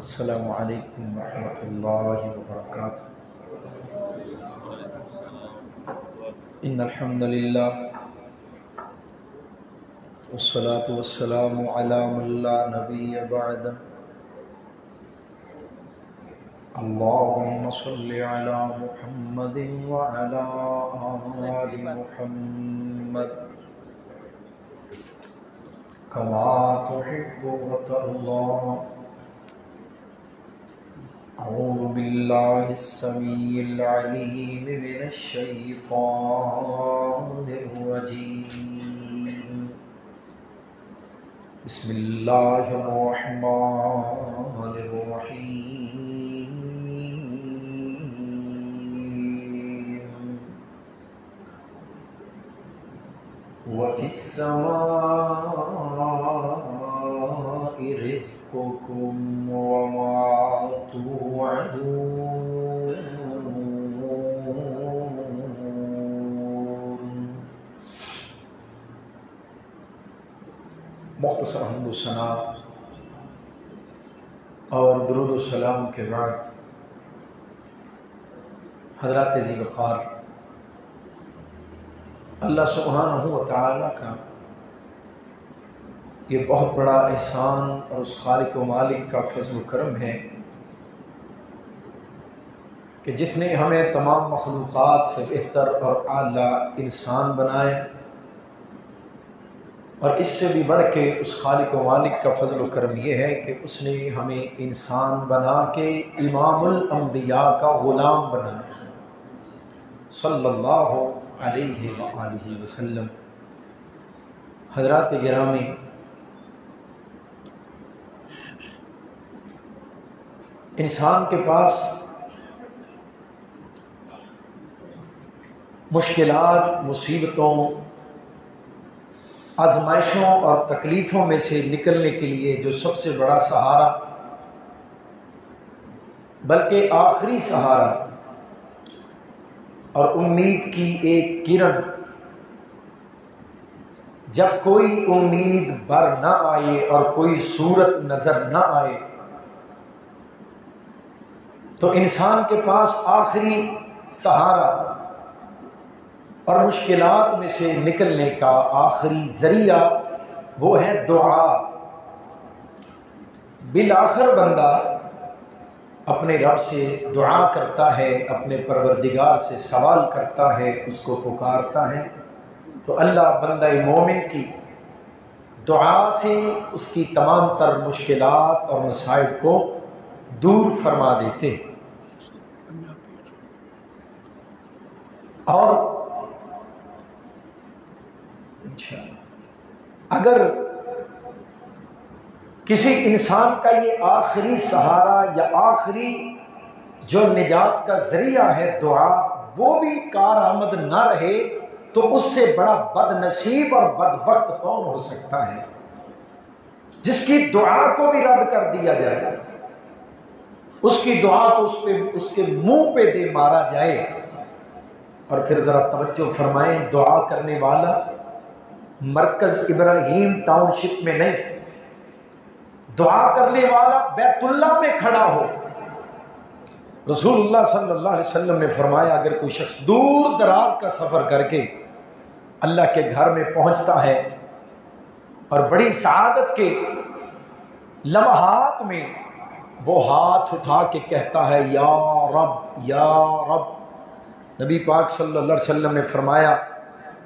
السلام علیکم ورحمۃ اللہ وبرکاتہ۔ ان الحمد للہ والصلاة والسلام علی من لا نبی بعد۔ اللہم صل علی محمد وعلی آل محمد کما تحب وترضى۔ اعوذ باللہ السمیع العلیم من الشیطان الرجیم۔ بسم اللہ الرحمن الرحیم۔ وفی السماء رزقکم وما توعدون۔ مختصر حمد و ثنا اور درود و سلام کے بعد حضرات ذی وقار، اللہ سبحانہ و تعالیٰ کا یہ بہت بڑا احسان اور اس خالق و مالک کا فضل و کرم ہے کہ جس نے ہمیں تمام مخلوقات سے بہتر اور اعلیٰ انسان بنائے، اور اس سے بھی بڑھ کے اس خالق و مالک کا فضل و کرم یہ ہے کہ اس نے ہمیں انسان بنا کے امام الانبیاء کا غلام بنایا صلی اللہ علیہ وآلہ وسلم۔ حضرات گرامی، انسان کے پاس مشکلات، مصیبتوں، آزمائشوں اور تکلیفوں میں سے نکلنے کے لیے جو سب سے بڑا سہارا، بلکہ آخری سہارا اور امید کی ایک کرن، جب کوئی امید بر نہ آئے اور کوئی صورت نظر نہ آئے تو انسان کے پاس آخری سہارا اور مشکلات میں سے نکلنے کا آخری ذریعہ وہ ہے دعا۔ بالآخر بندہ اپنے رب سے دعا کرتا ہے، اپنے پروردگار سے سوال کرتا ہے، اس کو پکارتا ہے، تو اللہ بندہ مومن کی دعا سے اس کی تمام تر مشکلات اور مصائب کو دور فرما دیتے۔ اور اگر کسی انسان کا یہ آخری سہارا یا آخری جو نجات کا ذریعہ ہے دعا، وہ بھی کارآمد نہ رہے تو اس سے بڑا بد نصیب اور بدبخت کون ہو سکتا ہے، جس کی دعا کو بھی رد کر دیا جائے، اس کی دعا کو اس کے منہ پہ دے مارا جائے۔ اور پھر ذرا توجہ فرمائیں، دعا کرنے والا مرکز ابراہیم ٹاؤن شپ میں نہیں، دعا کرنے والا بیت اللہ میں کھڑا ہو۔ رسول اللہ صلی اللہ علیہ وسلم نے فرمایا اگر کوئی شخص دور دراز کا سفر کر کے اللہ کے گھر میں پہنچتا ہے اور بڑی سعادت کے لمحات میں وہ ہاتھ اٹھا کے کہتا ہے یا رب یا رب، نبی پاک صلی اللہ علیہ وسلم نے فرمایا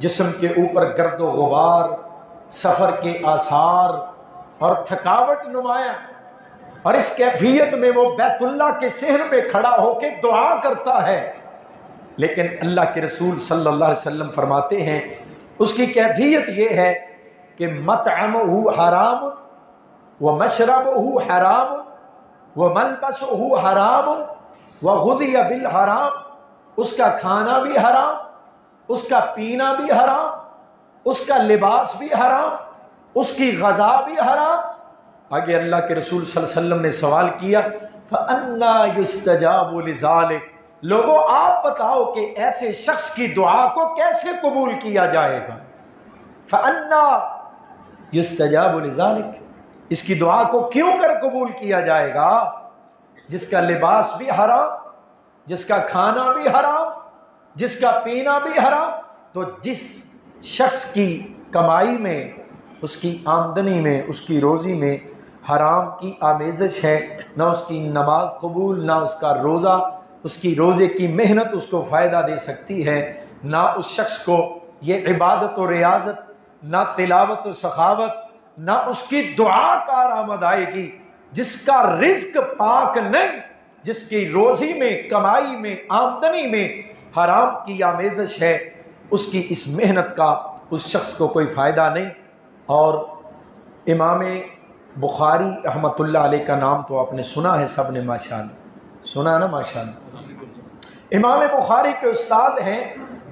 جسم کے اوپر گرد و غبار، سفر کے آثار اور تھکاوٹ نمایاں، اور اس کیفیت میں وہ بیت اللہ کے صحن میں کھڑا ہو کے دعا کرتا ہے، لیکن اللہ کے رسول صلی اللہ علیہ وسلم فرماتے ہیں اس کی کیفیت یہ ہے کہ مطعمہ حرام ومشربہ حرام وملبسہ حرام وغذی بالحرام، اس کا کھانا بھی حرام، اس کا پینا بھی حرام، اس کا لباس بھی حرام، اس کی غذا بھی حرام۔ آگے اللہ کے رسول صلی اللہ علیہ وسلم نے سوال کیا فَأَنَّا يُسْتَجَابُ لِذَلِكَ، لوگوں آپ بتاؤ کہ ایسے شخص کی دعا کو کیسے قبول کیا جائے گا؟ فَأَنَّا يُسْتَجَابُ لِذَلِكَ، اس کی دعا کو کیوں کر قبول کیا جائے گا؟ جس کا لباس بھی حرام، جس کا کھانا بھی حرام، جس کا پینا بھی حرام، تو جس شخص کی کمائی میں، اس کی آمدنی میں، اس کی روزی میں حرام کی آمیزش ہے، نہ اس کی نماز قبول، نہ اس کا روزہ، اس کی روزے کی محنت اس کو فائدہ دے سکتی ہے، نہ اس شخص کو یہ عبادت و ریاضت، نہ تلاوت و سخاوت، نہ اس کی دعا کارآمد آئے گی۔ جس کا رزق پاک نہیں، جس کی روزی میں، کمائی میں، آمدنی میں حرام کی آمیزش ہے، اس کی اس محنت کا اس شخص کو کوئی فائدہ نہیں۔ اور امام بخاری رحمۃ اللہ علیہ کا نام تو آپ نے سنا ہے، سب نے ماشاءاللہ سنا نا ماشاءاللہ۔ امام بخاری کے استاد ہیں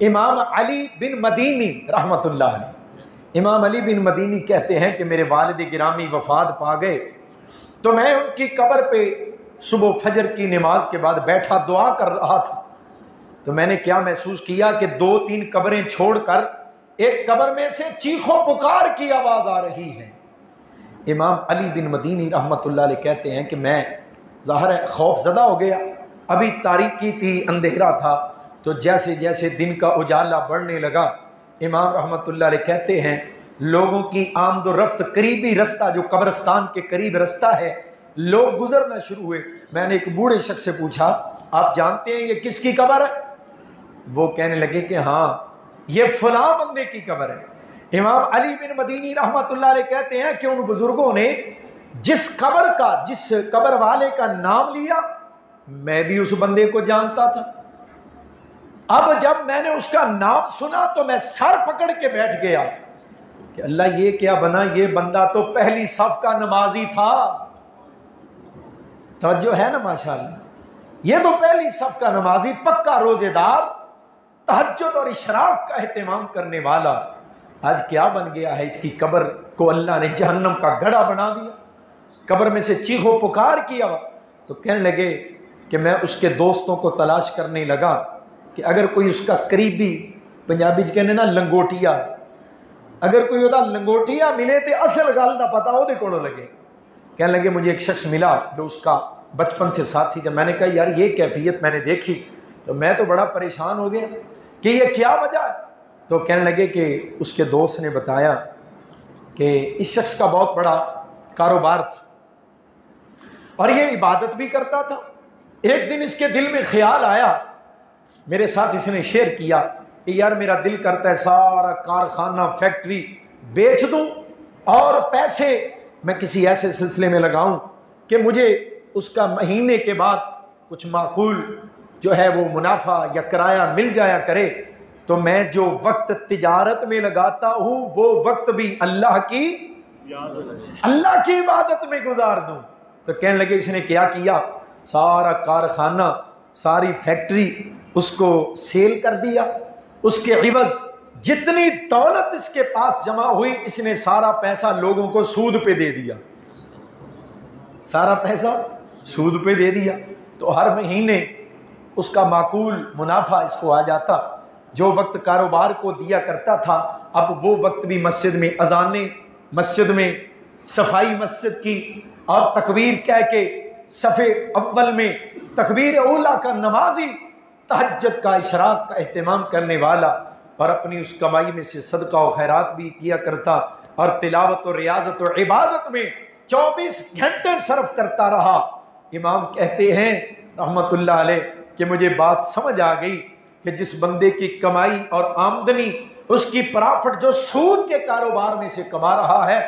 امام علی بن مدینی رحمۃ اللہ علیہ۔ امام علی بن مدینی کہتے ہیں کہ میرے والد گرامی وفات پا گئے تو میں ان کی قبر پہ صبح فجر کی نماز کے بعد بیٹھا دعا کر رہا تھا، تو میں نے کیا محسوس کیا کہ 2-3 قبریں چھوڑ کر ایک قبر میں سے چیخ و پکار کی آواز آ رہی ہے۔ امام علی بن مدینی رحمۃ اللہ علیہ کہتے ہیں کہ میں ظاہر ہے خوف زدہ ہو گیا، ابھی تاریکی تھی، اندھیرا تھا، تو جیسے جیسے دن کا اجالا بڑھنے لگا، امام رحمۃ اللہ علیہ کہتے ہیں لوگوں کی آمد و رفت، قریبی رستہ جو قبرستان کے قریب رستہ ہے، لوگ گزرنا شروع ہوئے۔ میں نے ایک بوڑھے شخص سے پوچھا آپ جانتے ہیں یہ کس کی قبر ہے؟ وہ کہنے لگے کہ ہاں یہ فلاں بندے کی قبر ہے۔ امام علی بن مدینی رحمۃ اللہ علیہ کہتے ہیں کہ ان بزرگوں نے جس قبر والے کا نام لیا، میں بھی اس بندے کو جانتا تھا۔ اب جب میں نے اس کا نام سنا تو میں سر پکڑ کے بیٹھ گیا کہ اللہ یہ کیا بنا، یہ بندہ تو پہلی صف کا نمازی تھا۔ توجہ ہے نا ماشاءاللہ، یہ تو پہلی صف کا نمازی، پکا روزے دار، تہجد اور اشراق کا اہتمام کرنے والا، آج کیا بن گیا ہے؟ اس کی قبر کو اللہ نے جہنم کا گڑھا بنا دیا، قبر میں سے چیخ و پکار کیا۔ تو کہنے لگے کہ میں اس کے دوستوں کو تلاش کرنے لگا کہ اگر کوئی اس کا قریبی، پنجابی کہنے نا لنگوٹیا، اگر کوئی ہوتا لنگوٹیا ملے تو اصل گل دا پتا وہ کولوں لگے۔ کہنے لگے مجھے ایک شخص ملا جو اس کا بچپن سے ساتھی تھا، میں نے کہا یار یہ کیفیت میں نے دیکھی تو میں تو بڑا پریشان ہو گیا کہ یہ کیا وجہ ہے؟ تو کہنے لگے کہ اس کے دوست نے بتایا کہ اس شخص کا بہت بڑا کاروبار تھا اور یہ عبادت بھی کرتا تھا۔ ایک دن اس کے دل میں خیال آیا، میرے ساتھ اس نے شیئر کیا کہ یار میرا دل کرتا ہے سارا کارخانہ، فیکٹری بیچ دوں اور پیسے میں کسی ایسے سلسلے میں لگاؤں کہ مجھے اس کا مہینے کے بعد کچھ معقول جو ہے وہ منافع یا کرایہ مل جایا کرے، تو میں جو وقت تجارت میں لگاتا ہوں وہ وقت بھی اللہ کی عبادت میں گزار دوں۔ تو کہنے لگے اس نے کیا کیا، سارا کارخانہ، ساری فیکٹری اس کو سیل کر دیا، اس کے عوض جتنی دولت اس کے پاس جمع ہوئی اس نے سارا پیسہ لوگوں کو سود پہ دے دیا، سارا پیسہ سود پہ دے دیا۔ تو ہر مہینے اس کا معقول منافع اس کو آ جاتا، جو وقت کاروبار کو دیا کرتا تھا اب وہ وقت بھی مسجد میں اذانیں، مسجد میں صفائی مسجد کی، اور تکبیر کہہ کے صف اول میں تکبیر اولیٰ کا نمازی، تہجد کا، اشراق کا اہتمام کرنے والا، اور اپنی اس کمائی میں سے صدقہ و خیرات بھی کیا کرتا، اور تلاوت و ریاضت و عبادت میں 24 گھنٹے صرف کرتا رہا۔ امام کہتے ہیں رحمت اللہ علیہ کہ مجھے بات سمجھ آ گئی کہ جس بندے کی کمائی اور آمدنی، اس کی پرافٹ جو سود کے کاروبار میں سے کما رہا ہے،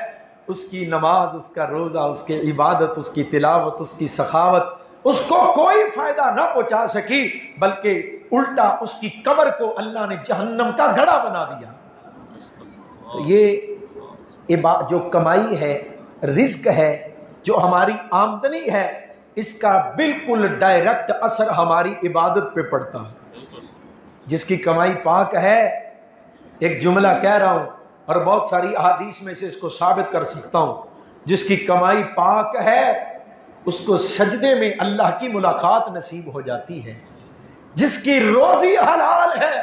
اس کی نماز، اس کا روزہ، اس کی عبادت، اس کی تلاوت، اس کی سخاوت اس کو کوئی فائدہ نہ پہنچا سکی، بلکہ الٹا اس کی قبر کو اللہ نے جہنم کا گڑھا بنا دیا۔ تو یہ جو کمائی ہے، رزق ہے، جو ہماری آمدنی ہے، اس کا بالکل ڈائریکٹ اثر ہماری عبادت پہ پڑتا ہے۔ جس کی کمائی پاک ہے، ایک جملہ کہہ رہا ہوں اور بہت ساری احادیث میں سے اس کو ثابت کر سکتا ہوں، جس کی کمائی پاک ہے اس کو سجدے میں اللہ کی ملاقات نصیب ہو جاتی ہے۔ جس کی روزی حلال ہے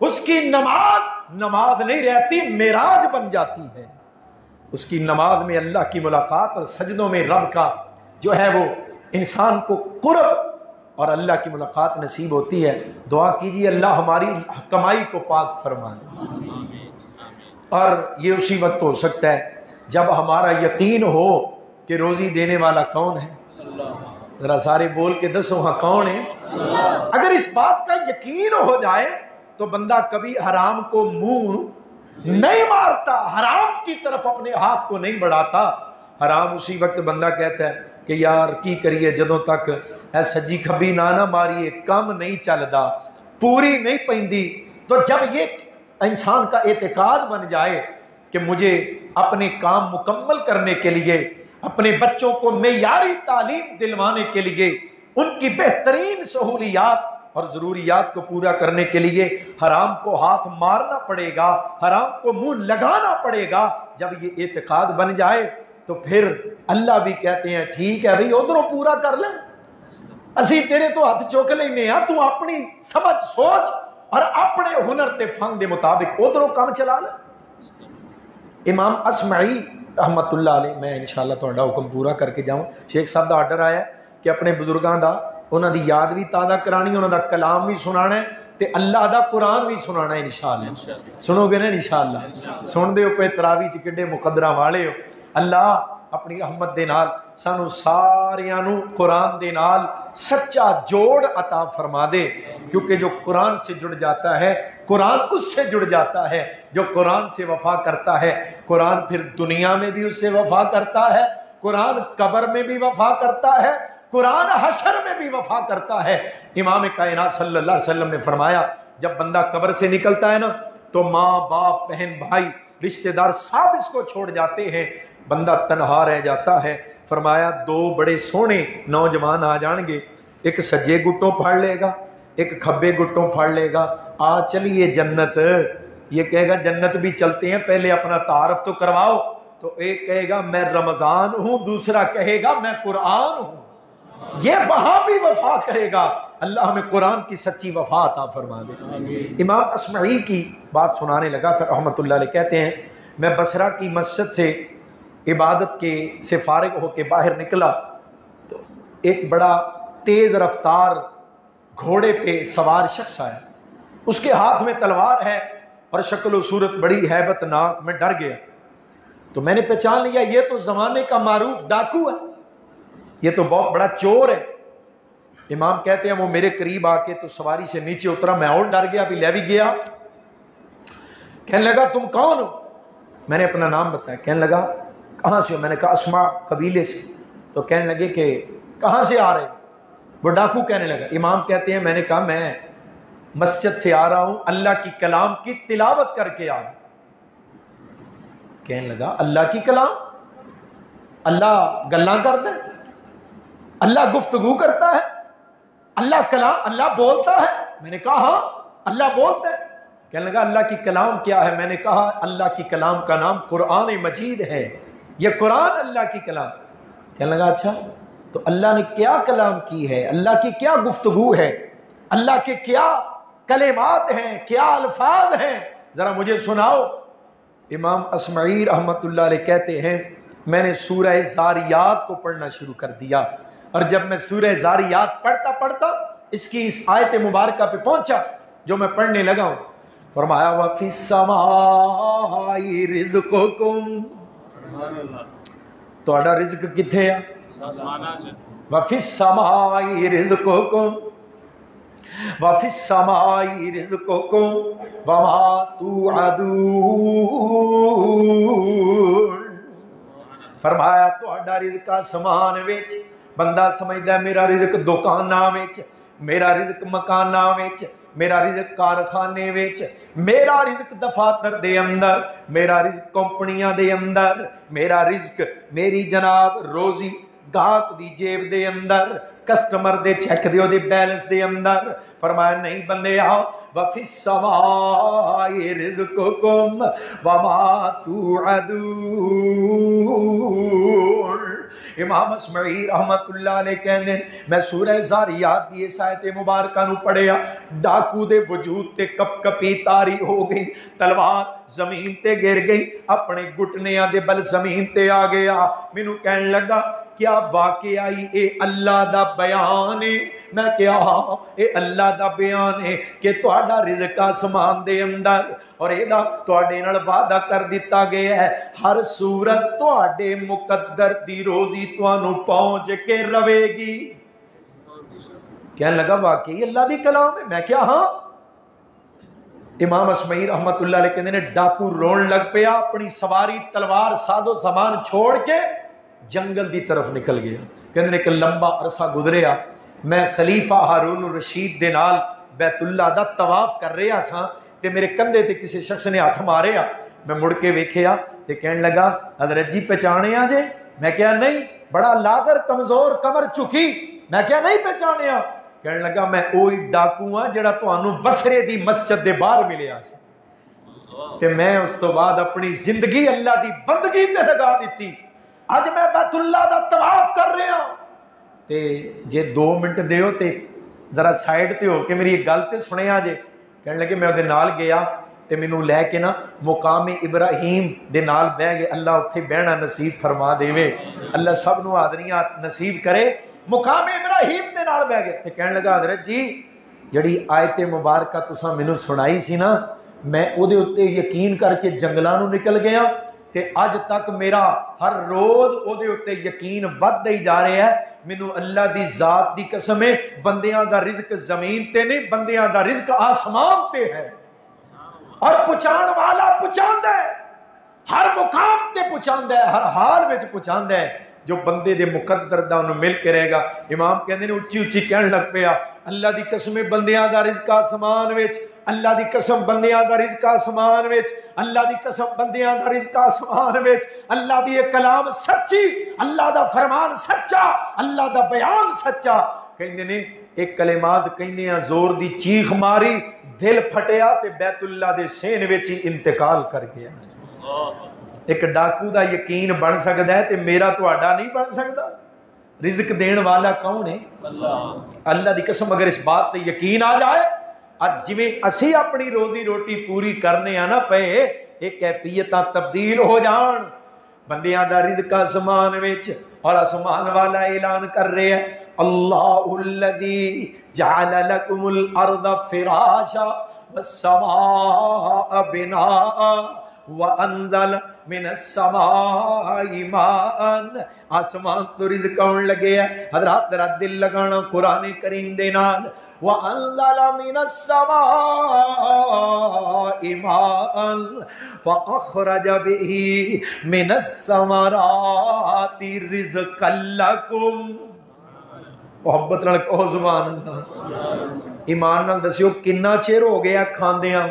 اس کی نماز نہیں رہتی، معراج بن جاتی ہے۔ اس کی نماز میں اللہ کی ملاقات اور سجدوں میں رب کا جو ہے وہ انسان کو قرب اور اللہ کی ملاقات نصیب ہوتی ہے۔ دعا کیجیے اللہ ہماری کمائی کو پاک فرما دے، اور یہ اسی وقت ہو سکتا ہے جب ہمارا یقین ہو کہ روزی دینے والا کون ہے۔ ذرا سارے بول کے دسو ہاں کون ہے؟ اگر اس بات کا یقین ہو جائے تو بندہ کبھی حرام کو منہ نہیں مارتا، حرام کی طرف اپنے ہاتھ کو نہیں بڑھاتا۔ حرام اسی وقت بندہ کہتا ہے کہ یار کی کریے جدوں تک اے سجی کھبی نہ ماریے کم نہیں چلدا، پوری نہیں پیندی۔ تو جب یہ انسان کا اعتقاد بن جائے کہ مجھے اپنے کام مکمل کرنے کے لیے، اپنے بچوں کو معیاری تعلیم دلوانے کے لیے، ان کی بہترین سہولیات اور ضروریات کو پورا کرنے کے لیے حرام کو ہاتھ مارنا پڑے گا، حرام کو منہ لگانا پڑے گا، جب یہ اعتقاد بن جائے تو پھر اللہ بھی کہتے ہیں ٹھیک ہے بھئی ادھروں پورا کر لیں، اسی تیرے تو ہاتھ چوک لینے ہاں، تو اپنی سمجھ سوچ اور اپنے ہنر تے فن دے مطابق ادھروں کام چلا لے۔ امام اسمعی رحمت اللہ علیہ، میں انشاءاللہ تہاڈا حکم پورا کر کے جاؤں، شیخ صاحب دا آرڈر آیا ہے کہ اپنے بزرگاں دا انہاں دی یاد بھی تازہ کرانی، انہاں دا کلام بھی سنانا ہے تے اللہ دا قرآن بھی سنانا ہے انشاءاللہ۔ سنو گے نا انشاءاللہ؟ سن دے ہو پہ تراوی چ کڈے مقدرہ والے ہو۔ اللہ اپنی رحمت دے نال سانو ساریاں نو قرآن دے نال سچا جوڑ عطا فرما دے، کیونکہ جو قرآن سے جڑ جاتا ہے قرآن اس سے جڑ جاتا ہے، جو قرآن سے وفا کرتا ہے قرآن پھر دنیا میں بھی اس سے وفا کرتا ہے، قرآن قبر میں بھی وفا کرتا ہے، قرآن حشر میں بھی وفا کرتا ہے۔ امام کائنات صلی اللہ علیہ وسلم نے فرمایا جب بندہ قبر سے نکلتا ہے نا تو ماں باپ بہن بھائی رشتہ دار سب اس کو چھوڑ جاتے ہیں، بندہ تنہا رہ جاتا ہے۔ فرمایا دو بڑے سونے نوجوان آ جان گے، ایک سجے گٹوں پھڑ لے گا، ایک کھبے گٹوں پھڑ لے گا، آ چلیے جنت۔ یہ کہے گا جنت بھی چلتے ہیں، پہلے اپنا تعارف تو کرواؤ۔ تو ایک کہے گا میں رمضان ہوں، دوسرا کہے گا میں قرآن ہوں۔ یہ وہاں بھی وفا کرے گا۔ اللہ ہمیں قرآن کی سچی وفا عطا فرما دے۔ امام اسمعی کی بات سنانے لگا تھا رحمت اللہ علیہ، کہتے ہیں میں بصرہ کی مسجد سے عبادت کے سے فارغ ہو کے باہر نکلا تو ایک بڑا تیز رفتار گھوڑے پہ سوار شخص آیا، اس کے ہاتھ میں تلوار ہے اور شکل و صورت بڑی ہیبت ناک، میں ڈر گیا۔ تو میں نے پہچان لیا یہ تو زمانے کا معروف ڈاکو ہے، یہ تو بہت بڑا چور ہے۔ امام کہتے ہیں وہ میرے قریب آ کے تو سواری سے نیچے اترا، میں اور ڈر گیا، بھی لے بھی گیا۔ کہنے لگا تم کون ہو؟ میں نے اپنا نام بتایا۔ کہنے لگا کہاں سے ہو؟ میں نے کہا اسما قبیلے سے۔ تو کہنے لگے کہ کہاں سے آ رہے؟ وہ ڈاکو کہنے لگا۔ امام کہتے ہیں میں نے کہا میں مسجد سے آ رہا ہوں، اللہ کی کلام کی تلاوت کر کے آ رہا ہوں۔ کہنے لگا اللہ کی کلام؟ اللہ گلاں کرتا ہے؟ اللہ گفتگو کرتا ہے؟ اللہ کلام، اللہ بولتا ہے؟ میں نے کہا ہاں اللہ بولتا ہے۔ کہنے لگا اللہ کی کلام کیا ہے؟ میں نے کہا اللہ کی کلام کا نام قرآن مجید ہے، یہ قرآن اللہ کی کلام۔ کہنے لگا اچھا تو اللہ نے کیا کلام کی ہے، اللہ کی کیا گفتگو ہے، اللہ کے کیا کلمات ہیں، کیا الفاظ ہیں، ذرا مجھے سناؤ۔ امام اسمعی رحمت اللہ علیہ کہتے ہیں میں نے سورہ زاریات کو پڑھنا شروع کر دیا، اور جب میں سورہ زاریات پڑھتا پڑھتا اس کی اس آیت مبارکہ پہ پہنچا جو میں پڑھنے لگا ہوں، فرمایا وَفِي السَّمَاءِ رِزْقُكُمْ، تہاڈا رزق کتھے ہے؟ وَفِي السَّمَاءِ رِزْقُكُمْ وَفِي السَّمَاءِ رِزْقُكُمْ وَمَا تُوعَدُونَ، فرمایا تہاڈا رزق آسمان وچ، بندہ سمجھدا ہے میرا رزق دکاناں وچ، میرا رزق مکاناں وچ، میرا رزق کارخانے وچ، میرا رزق دفاتر دے اندر، میرا رزق کمپنیاں دے اندر، میرا رزق میری جناب روزی گاہک دی جیب دے اندر، کسٹمر دے چیک دیو دے بیلنس دے اندر۔ فرمایا نہیں بندے آؤ وَفِي السَّمَاءِ رِزْقُكُمْ وَمَا تُوعَدُونَ۔ امام اسمعی رحمت اللہ علیہ کہنے میں سورہ زاریات دی اس آیت مبارکہ نو پڑھیا، ڈاکو دے وجود تے کپ کپی تاری ہو گئی، تلوار زمین تے گر گئی، اپنے گھٹنیاں دے بل زمین تے آ گیا، مینوں کہن لگا کیا واقعہ اے اللہ دا بیان ہے؟ میں کیا ہاں اے اللہ دا بیان ہے کہ تہاڈا رزق آسمان دے اندر اور ایدا تہاڈے نال وعدہ کر دیتا گیا ہے ہر صورت تہاڈے مقدر دی روزی تانوں پہنچ کے رہے گی۔ کہنے لگا واقعی اللہ دی کلام ہے؟ میں کیا ہاں۔ امام اسمعی رحمت اللہ علیہ کہندے نے ڈاکو رون لگ پیا، اپنی سواری تلوار ساز و سامان چھوڑ کے جنگل دی طرف نکل گیا۔ کہندے نے کہ لمبا عرصہ گزریا، میں خلیفہ ہارون الرشید دے نال بیت اللہ دا طواف کر رہا سا تے میرے کندھے تے کسی شخص نے ہاتھ ماریا، میں مڑ کے ویکھیا تے کہن لگا حضرت جی پہچانیا جے؟ میں کہا نہیں، بڑا لاغر کمزور کمر چکی۔ میں کہا نہیں پہچانیا۔ کہنے لگا میں اوہی ڈاکو ہاں جڑا تانوں بصرے دی مسجد دے باہر ملیا سی تے میں اس تو بعد اپنی زندگی اللہ دی بندگی تے لگا دیتی، اج میں بیت اللہ دا طواف کر رہا تے جے 2 منٹ دیو تے ذرا سائیڈ تے ہو کے میری ایک گل تے سنیا جے۔ کہنے لگے میں دے نال گیا تے مینوں لے کے نا مقام ابراہیم دے نال بہ گئے۔ اللہ اتھے بہنا نصیب فرما دے، اللہ سب نو حاضریاں نصیب کرے۔ مقام ابراہیم دے نال بہ گئے تے کہنے لگا حضرت جی جڑی آیت مبارکہ تساں مینوں سنائی سی نا، میں او دے اُتے یقین کر کے جنگلاں نو نکل گیا تے اج تک میرا ہر روز او دے اُتے یقین وددا ہی جا رہا ہے۔ مینوں اللہ دی ذات دی قسم ہے بندیاں دا رزق زمین تے نہیں، بندیاں دا رزق آسمان تے ہے، اور پہنچان والا پہنچاندا ہے، ہر مقام تے پہنچاندا ہے، ہر حال وچ پہنچاندا ہے۔ جو بندے دے مقدر دا انہوں مل کے رہے گا۔ امام کہندے نے اچھی اچھی کہنے لگ پیا اللہ دی قسم بندیاں دا رزق آسمان وچ، اللہ دی قسم بندیاں دا رزق آسمان وچ، اللہ دی قسم بندیاں دا رزق آسمان وچ، اللہ دی کلام سچی، اللہ دا فرمان سچا، اللہ دا بیان سچا۔ کہندے نے ایک کلمات کہندے ہیں زور دی چیخ ماری، دل پھٹیا تے بیت اللہ دے سین وچ ہی انتقال کر گیا۔ ایک ڈاکو دا یقین بن سکتا ہے تے میرا تہاڈا نہیں بن سکتا۔ رزق دین والا کون ہے؟ اللہ دی قسم اگر اس بات تے یقین آ جائے، اور جویں اسی اپنی روزی روٹی پوری کرنے آنا پے ایک کیفیتاں تبدیل ہو جان۔ بندیاں دا رزق آسمان وچ، اور آسمان والا اعلان کر رہے ہیں اللہ الذی جعل لکم الارض فراشا والسماء بناء وَأَنزَلَ مِنَ السَّمَاءِ مَاءً۔ آسمان تو رزق آن لگے ہے، حضرات ذرا دل لگانا قرآن کریم دے نال۔ وَأَنزَلَ مِنَ السَّمَاءِ مَاءً فَأَخْرَجَ بِهِ مِنَ الثَّمَرَاتِ رِزْقًا لَكُمْ۔ محبت نال کہو سبحان اللہ۔ ایمان نال دسیو کنا چیر ہو گیا کھاندیاں؟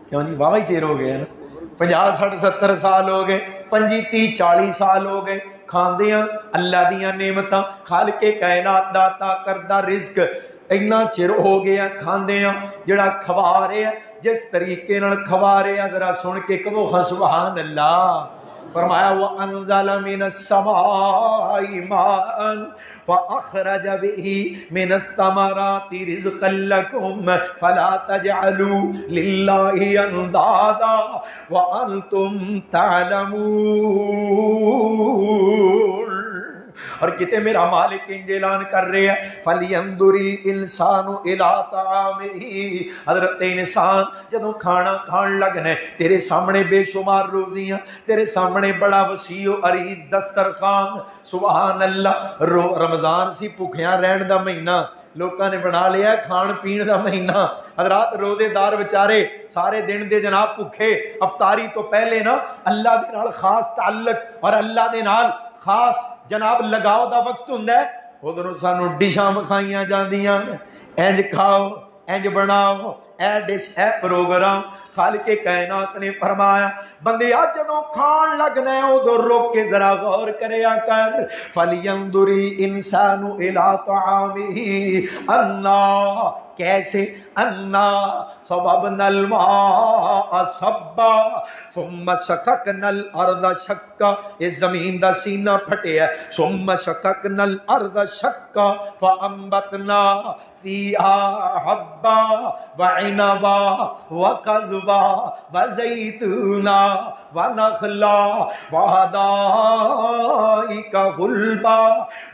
کیوں جی واہ چیر ہو گئے نا، 50 60 70 سال ہو گئے، 25 30 40 سال ہو گئے کھاندیاں اللہ دیاں نعمتاں، خالق کائنات داتا کردہ رزق اینا چر ہو گیا کھاندیاں۔ جڑا کھوا رہے ہیں جس طریقے نال کھوا رہے ہیں ذرا سن کے کہو سبحان اللہ۔ فرمایا وَأَنزَلَ مِنَ السَّمَاءِ مَاءً فَأَخْرَجَ بِهِ مِنَ الثَّمَرَاتِ رِزْقًا لَكُمْ فَلَا تَجْعَلُوا لِلَّهِ أَنْدَادًا وَأَنْتُمْ تَعْلَمُونَ۔ اور کتے میرا مالک اعلان کر رہے ہیں فَلْيَنْظُرِ الْإِنسَانُ إِلَىٰ طَعَامِهِ۔ حضرت انسان جدوں کھانا کھان لگنے تیرے سامنے بے شمار روزیاں، تیرے سامنے بڑا وسیع و عریض دسترخوان، سبحان اللہ۔ رمضان سی بھکھیاں رہن دا مہینہ، لوکاں نے بنا لیا کھان پین دا مہینہ۔ حضرات روزے دار بیچارے سارے دن دے جناب بھکھے، افطاری تو پہلے نا اللہ دے نال خاص تعلق اور اللہ دے نال خاص جناب لگاؤ دا وقت ہوندا ہے۔ ادھروں سانو ڈشاں وکھائیاں جاندیاں، انج کھاؤ انج بناؤ، اے ڈش اے پروگرام۔ خالق کائنات نے فرمایا بندیا جدوں کھان لگنا ہے ادھر روک کے ذرا غور کریا کر۔ فَلْيَنْظُرِ الْإِنسَانُ إِلَىٰ طَعَامِهِ أَنَّا، کیسے؟ أَنَّا صَبَبْنَا الْمَاءَ صَبًّا ثُمَّ شَقَقْنَا الْأَرْضَ شَقًّا۔ اس زمین دا سینہ پھٹے ہے، ثُمَّ شَقَقْنَا الْأَرْضَ شَقًّا فَأَنبَتْنَا فِيهَا حَبًّا وَعِنَبًا وَقَضْبًا وَزَيْتُونًا وَنَخْلًا وَحَدَائِقَ کا غلبا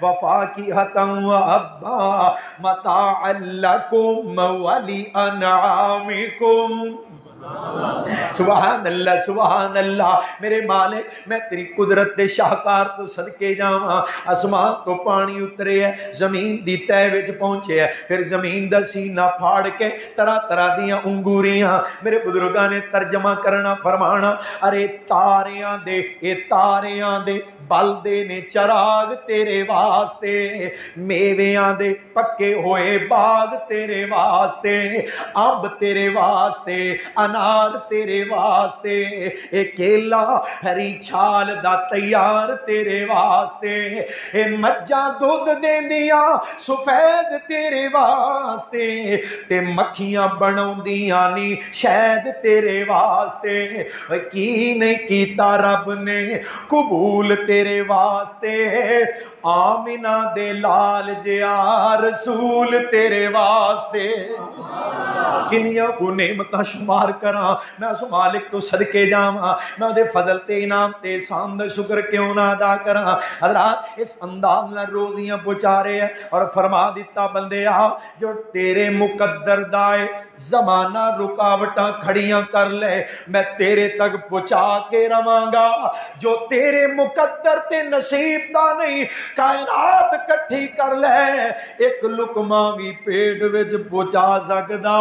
وفاکہۃ وابا متاعا لکم ولانعامکم۔ سبحان اللہ سبحان اللہ۔ میرے مالک میں تیری قدرت دے شاہکار تو صدقے جاواں، آسمان تو پانی اترے ہے، زمین دی تہ وچ پہنچے ہے، پھر زمین دا سینہ پھاڑ کے طرح طرح دیاں انگوریاں میرے بزرگاں نے ترجمہ کرنا فرمانا، ارے تاریاں دے اے تاریاں دے بل دے نے چراغ تیرے واسطے، میویاں دے پکے ہوئے باغ تیرے واسطے، امب تیرے واسطے، انار تیرے واسطے، اے کیلا ہری چھال دا تیار تیرے واسطے، اے مجھاں دودھ دیندیاں سفید تیرے واسطے، تے مکھیاں بناؤندیاں نی شہد تیرے واسطے، کی نہیں کیتا رب نے قبول تیرے واسطے، آمینہ دے لال جیا رسول تیرے واسطے۔ کنیاں کو نعمتاں شمار کراں میں اس مالک تو صدقے جاواں، میں دے فضل تے انعام تے احسان دا شکر کیوں نہ ادا کراں۔ حضرات اس انداز نہ روزیاں پہنچا رہے ہیں اور فرما دیتا بندیا جو تیرے مقدر دائے زمانہ رکاوٹاں کھڑیاں کر لے میں تیرے تک پہنچا کے رواں گا، جو تیرے مقدر تے نصیب دا نہیں کائنات کٹھی کر لے ایک لقمہ بھی پیٹ وچ پہنچا سکدا۔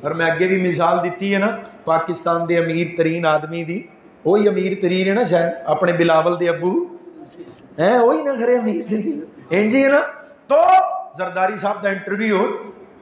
اور میں اگے بھی مثال دیتی ہے نا پاکستان دے امیر ترین آدمی دی، وہی امیر ترین ہے نا شاید اپنے بلاول دے ابو ہیں، وہی نا خرے امیر ترین انجی ہے نا۔ تو زرداری صاحب دا انٹرویو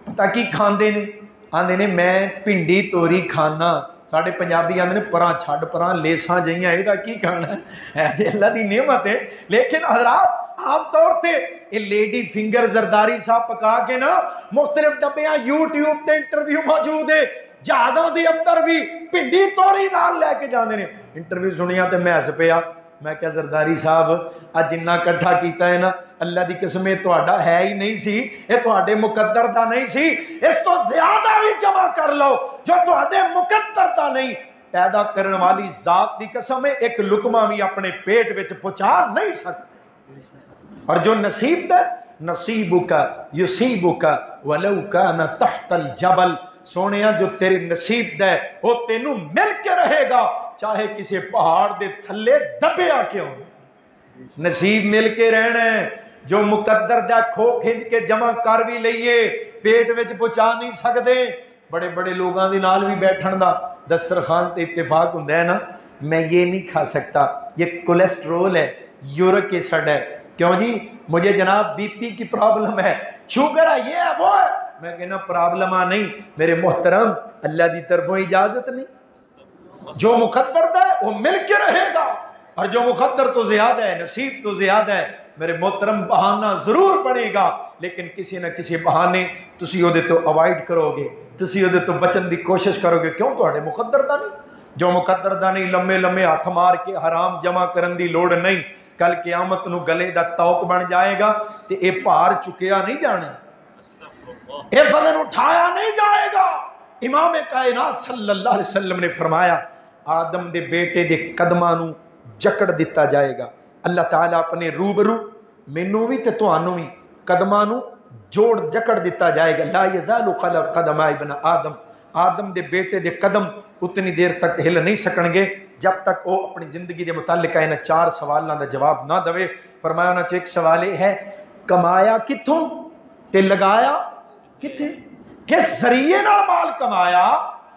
پتہ کی کھاندے نے، آندے نے میں پنڈی توری کھانا، ساڑھے پنجابی آندے نے پراں چھڑ پراں لیساں جائیاں اے دا کی کھانا ہے، اللہ دی نعمت ہے۔ لیکن حضرات عام طور تے یہ لیڈی فنگر زرداری صاحب پکا کے نا مختلف ڈبیاں یوٹیوب تے انٹرویو موجود ہے، جہازاں دے اندر بھی پنڈی توری نال لے کے جاندے نے۔ انٹرویو سنیاں تے میں ہس پیا، میں کہا زرداری صاحب اج جنہ کٹھا کیتا ہے نا اللہ دی قسم تہاڈا ہے ہی نہیں سی، اے تہاڈے مقدر دا نہیں سی، اس تو زیادہ بھی جمع کر لو جو تہاڈے مقدر دا نہیں۔ پیدا کرنے والی ذات دی قسم ہے ایک لقمہ بھی اپنے پیٹ وچ پہنچا نہیں سکتا، اور جو نصیب دے نصیبک یصیبک ولو کان تحت الجبل، سونیا جو تیرے نصیب دے وہ تینوں مل کے رہے گا چاہے کسی پہاڑ دے تھلے دبیا کیوں، نصیب مل کے رہنا ہے۔ جو مقدر دا کھو کھنج کے جمع کر بھی لئیے پیٹ وچ پہنچا نہیں سکتے۔ بڑے بڑے لوگاں دے نال بھی بیٹھن دا دسترخوان تے اتفاق ہوندا ہے نا، میں یہ نہیں کھا سکتا، یہ کولیسٹرول ہے، یورک ایسڈ ہے، کیوں جی مجھے جناب بی پی کی پرابلم ہے، شوگر ہے، یہ ہے وہ ہے، میں کہنا پرابلم نہیں میرے محترم، اللہ دی طرفوں اجازت نہیں، جو مقدر ہے وہ مل کے رہے گا، اور جو مقدر تو زیادہ ہے نصیب تو زیادہ ہے میرے محترم بہانہ ضرور بنے گا، لیکن کسی نہ کسی بہانے تسی اودے تو اوائڈ کرو گے، تسی اودے تو بچن دی کوشش کرو گے، کیوں تہاڈے مقدر دا نہیں، جو مقدر دا نہیں لمے لمے ہاتھ مار کے حرام جمع کرن دی لوڑ نہیں، کل قیامت نو گلے دا توق بن جائے گا تے اے پار چکیا نہیں جانا، اے وزن اٹھایا نہیں جائے گا۔ امام کائنات صلی اللہ علیہ وسلم نے فرمایا آدم دے بیٹے دے قدماں نو جکڑ دیتا جائے گا، اللہ تعالیٰ اپنے روبرو مینوں بھی تے تانوں بھی قدماں نو جوڑ جکڑ دیتا جائے گا، لا یزال قدم ابن آدم، آدم دے بیٹے دے قدم اتنی دیر تک ہل نہیں سکن گے جب تک وہ اپنی زندگی دے متعلق ہے چار سوالوں دا جواب نہ دوے۔ فرمایا انہاں چ ایک سوال یہ ہے کمایا کتھوں تے لگایا کتھے، کس ذریعے نال مال کمایا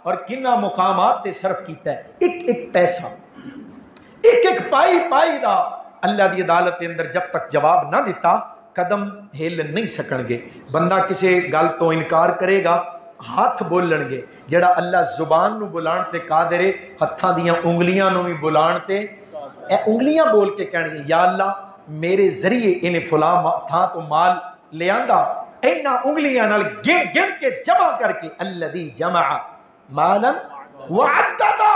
اور کنہ مقامات تے صرف کیتا ہے، ایک ایک پیسہ ایک ایک پائی پائی دا اللہ دی عدالت کے اندر جب تک جواب نہ دیتا قدم ہل نہیں سکن گے۔ بندہ کسی گل تو انکار کرے گا ہاتھ بولن گے، جڑا اللہ زبان نو بلان تے قادر ہے ہتھاں دیاں انگلیاں نو بھی بلان تے اے انگلیاں بول کے کہن گے یا اللہ میرے ذریعے انہیں فلاں تھاں تو مال لے آندا، اینا انگلیاں نال گن گن کے جمع کر کے الذی جمع مالا وعددا،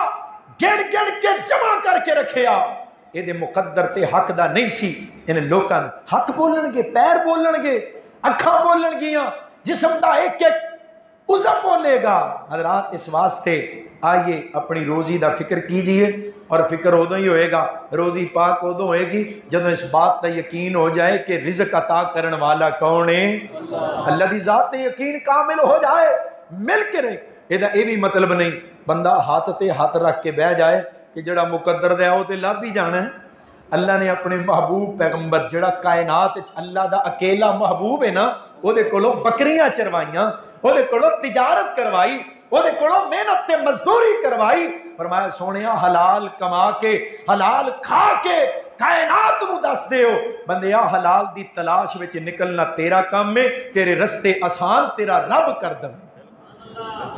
گن گن کے جمع کر کے رکھیا، یہ دے مقدر تے حق دا نہیں سی، انہیں لوکاں ہاتھ بولن گے، پیر بولن گے، اکھاں بولن گیاں، جسم دا ایک ایک عضو بولے گا۔ حضرات اس واسطے آئیے اپنی روزی دا فکر کیجئے، اور فکر ادو ہی ہوئے گا، روزی پاک ادو ہوئے گی جدوں اس بات کا یقین ہو جائے کہ رزق عطا کرن والا کون ہے؟ اللہ دی ذات تے یقین کامل ہو جائے، مل کے رہے۔ یہ بھی مطلب نہیں بندہ ہاتھ تے ہاتھ رکھ کے بہ جائے کہ جڑا مقدر دے وہ تے لب ہی جانا ہے۔ اللہ نے اپنے محبوب پیغمبر جڑا کائنات اللہ دا اکیلا محبوب ہے نا، وہ دے کولوں بکریاں چروائیاں، وہ دے کولوں تجارت کروائی، وہ دے کولوں محنت تے مزدوری کروائی، فرمایا سونیا حلال کما کے حلال کھا کے کائنات نو دس دیو بندیا حلال دی تلاش وچ نکلنا تیرا کام ہے، تیرے رستے آسان تیرا رب کر دے۔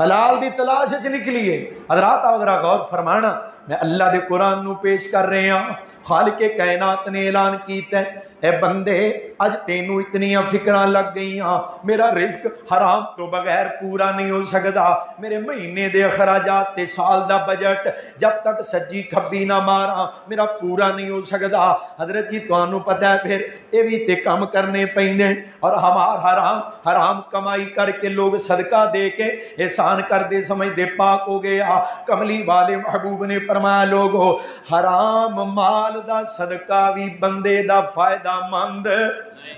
حلال دی تلاش وچ نکلیے۔ حضرات آؤ ذرا غور فرمانا، میں اللہ دے قرآن نو پیش کر رہے ہاں، خالق کائنات نے اعلان کیتا ہے اے بندے اج تینوں اتنیاں فکراں لگ گئی ہاں، میرا رزق حرام تو بغیر پورا نہیں ہو سکتا، میرے مہینے دے اخراجات تے سال دا بجٹ جب تک سجی کھبی نہ مارا میرا پورا نہیں ہو سکتا۔ حضرت جی تانوں پتہ ہے پھر اے بھی تے کم کرنے پیندے، اور ہمار حرام کمائی کر کے لوگ صدقہ دے کے احسان کر دے سمجھ دے پاک ہو گیا۔ کملی والے محبوب نے فرمایا لوگو حرام مال دا صدقہ بھی بندے دا فائدہ مند،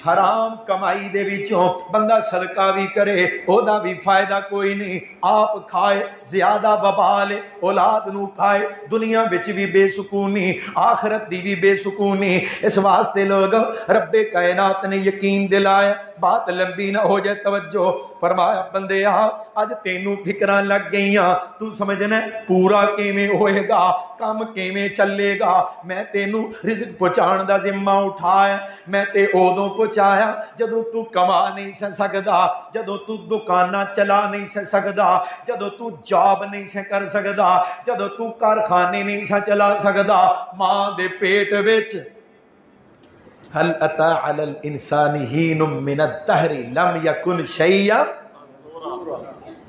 حرام کمائی دے وچوں بندہ صدقہ بھی کرے او دا بھی فائدہ کوئی نہیں، آپ کھائے زیادہ وبال، اولاد نو کھائے دنیا وچ بھی بے سکونی آخرت دی بھی بے سکونی۔ اس واسطے لوگ رب کائنات نے یقین دلایا، بات لمبی نہ ہو جائے توجہ فرمایا بندے اج تینوں فکراں لگ گئیاں، تو سمجھنا پورا کیویں ہوئے گا، کام کیویں چلے گا۔ میں تینوں رزق پہنچان دا ذمہ اٹھایا، میں تے ادوں پہنچایا جدوں تو کما نہیں سکدا، جدوں تو دکاناں چلا نہیں سکدا، جدوں تو جاب نہیں کر سکدا، جدوں تو کارخانے نہیں چلا سکدا۔ ماں دے پیٹ وچ هل اتى على الانسان حين من الدهر لم يكن شيئا،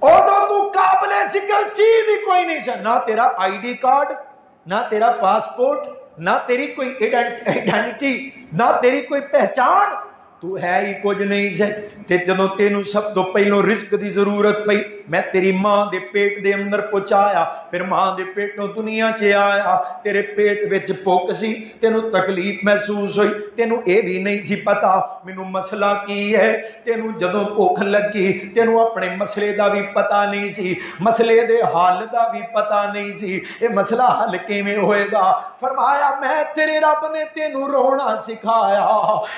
اودوں تو قابل ذکر چیز ہی کوئی نہیں ہے، نہ تیرا آئی ڈی کارڈ، نہ تیرا پاسپورٹ، نہ تیری کوئی ایڈنٹی، نہ تیری کوئی پہچان، تو ہے ہی کچھ نہیں سے۔ تے جدوں تینوں سب تو پہلوں رزق دی ضرورت پئی میں تیری ماں دے پیٹ دے اندر پہنچایا، پھر ماں دے پیٹوں دنیا چ آیا، تیرے پیٹ وچ بھوک سی، تینوں تکلیف محسوس ہوئی، تینوں اے بھی نہیں سی پتا مینوں مسئلہ کی ہے، تینوں جدوں بھوک لگی تینوں اپنے مسئلے دا بھی پتا نہیں سی، مسئلے دے حل دا بھی پتا نہیں سی، اے مسئلہ حل کیویں ہوئے گا؟ فرمایا میں تیرے رب نے تینوں رونا سکھایا،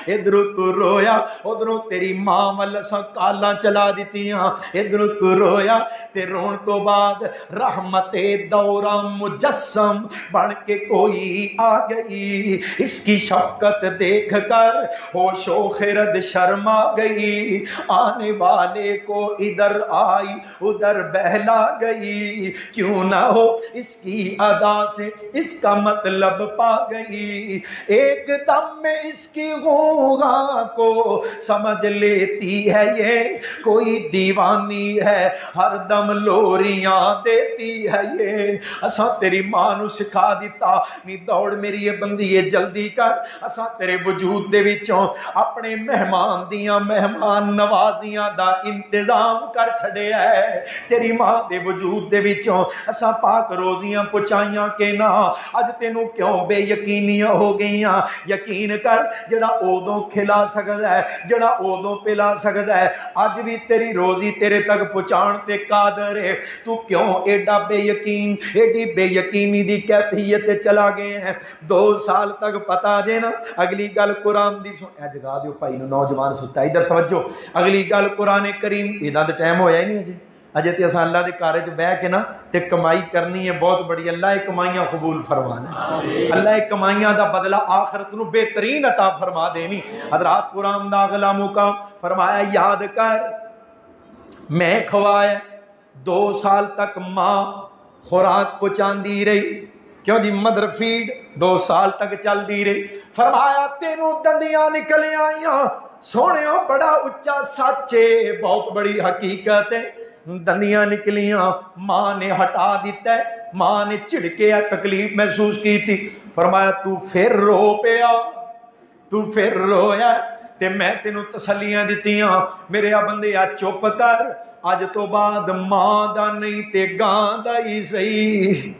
ادھر تو رویا ادھروں تیری ماں ول سا کالاں چلا دتیاں، ادھر تو رویا تے رون تو بعد رحمت دورہ مجسم بن کے کوئی آ گئی، اس کی شفقت دیکھ کر ہوش و خرد شرما گئی، آنے والے کو ادھر آئی ادھر بہلا گئی، کیوں نہ ہو اس کی ادا سے اس کا مطلب پا گئی، ایک دم میں اس کی غوغا کو سمجھ لیتی ہے یہ کوئی دیوانی ہے، ہر دم لوریاں دیتی ہے یہ۔ اساں تیری ماں نو سکھا دیتا نی دوڑ میری یہ بندی یہ جلدی کر، اساں تیرے وجود دے وچوں اپنے مہمان دیاں مہمان نوازیاں دا انتظام کر چھڑے ہے، تیری ماں دے وجود دے وچوں اساں پاک روزیاں پہنچائیاں کہ نہ، اج تینوں کیوں بے یقینیاں ہو گئیاں؟ یقین کر جڑا اودوں کھلا سکدا ہے، جڑا اودوں پلا سکدا ہے، اج بھی تیری روزی تیرے تک پہنچان تے قادر ہے، تو کیوں ایڈا بے یقین ایڈی بے یقینی دی کیفیت چلا گئے ہیں؟ 2 سال تک پتا جے نا اگلی گل قرآن دی سن اے جگا دیو بھائی نو نوجوان ستا ادھر توجہ، اگلی گل قرآن کریم ادا تے ٹائم ہویا ہی نہیں اجے، اجے تے اساں اللہ دے کار وچ بیٹھ کے نا تے کمائی کرنی ہے بہت بڑی، اللہ اے کمائیاں قبول فرمانا، اللہ اے کمائیاں دا بدلہ آخرت نو بہترین عطا فرما دینی۔ حضرات قرآن دا اگلا مقام فرمایا یاد کر میں کھوایا 2 سال تک ماں خوراک پہنچاندی رہی، کیوں جی مدر فیڈ 2 سال تک چل دی رہی، فرمایا تینوں دندیاں نکل آئیاں، سونےوں بڑا اچا سچے بہت بڑی حقیقت ہے، دندیاں نکلیاں ماں نے ہٹا دیتا ہے، ماں نے چڑکے تکلیف محسوس کی تھی، فرمایا تو پھر رو پیا، تو پھر رویا تے میں تینوں تسلیاں دتیاں، میرے بندے چپ کر، اج تو بعد ماں دا نہیں تے گاں دا ہی صحیح،